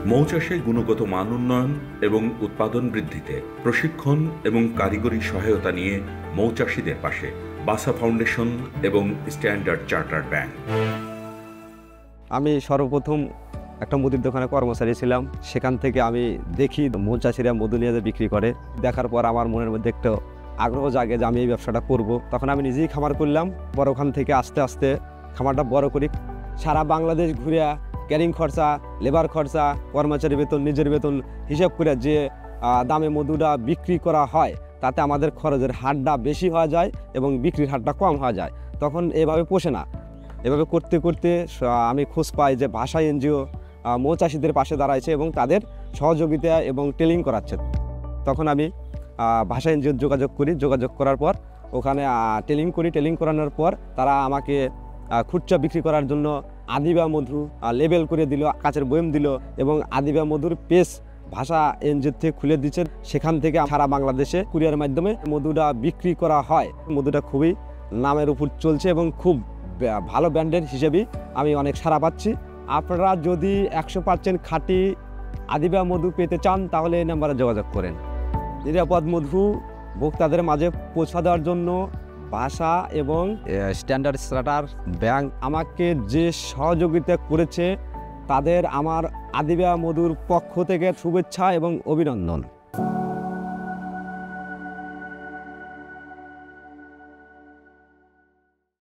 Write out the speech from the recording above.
মৌচাষে গুণগত মান উন্নয়ন এবং উৎপাদন বৃদ্ধিতে প্রশিক্ষণ এবং কারিগরি সহায়তা নিয়ে মৌচাষীদের পাশে বাসা ফাউন্ডেশন এবং স্ট্যান্ডার্ড চার্টার্ড ব্যাংক। আমি সর্বপ্রথম একটা মুদির দোকানে কর্মচারী ছিলাম। সেখান থেকে আমি দেখি মৌচাষীরা মধু নিয়ে বিক্রি করে। দেখার পর আমার মনের মধ্যে একটা আগ্রহ জাগে যে আমি এই ব্যবসাটা করব। তখন আমি নিজেই খামার করলাম। পর ওখান থেকে আস্তে আস্তে খামারটা বড় করি। সারা বাংলাদেশ ঘুরে ক্যারিং খরচা, লেবার খরচা, কর্মচারী বেতন, নিজের বেতন হিসাব করে যে দামে মধুটা বিক্রি করা হয়, তাতে আমাদের খরচের হারটা বেশি হওয়া যায় এবং বিক্রির হারটা কম হওয়া যায়। তখন এভাবে পোষে না। এভাবে করতে করতে আমি খোঁজ পাই যে ভাষা এনজিও মৌচাষীদের পাশে দাঁড়াইছে এবং তাদের সহযোগিতা এবং ট্রেনিং করাচ্ছে। তখন আমি ভাষা এনজিওর যোগাযোগ করার পর ওখানে ট্রেনিং করানোর পর তারা আমাকে খুচরা বিক্রি করার জন্য আদিবা মধু লেবেল করে দিল, কাচের বয়ম দিল এবং আদিবা মধুর পেজ ভাষা এনজিও থেকে খুলে দিচ্ছে। সেখান থেকে সারা বাংলাদেশে কুরিয়ার মাধ্যমে মধুটা বিক্রি করা হয়। মধুটা খুবই নামের উপর চলছে এবং খুব ভালো ব্র্যান্ডের হিসেবেই আমি অনেক সাড়া পাচ্ছি। আপনারা যদি 100% খাঁটি আদিবা মধু পেতে চান তাহলে এই নাম্বারে যোগাযোগ করেন। নিরাপদ মধু ভোক্তাদের মাঝে পৌঁছা দেওয়ার জন্য ভাষা এবং স্ট্যান্ডার্ড চার্টার্ড ব্যাংক আমাকে যে সহযোগিতা করেছে তাদের আমার আদিবা মধুর পক্ষ থেকে শুভেচ্ছা এবং অভিনন্দন।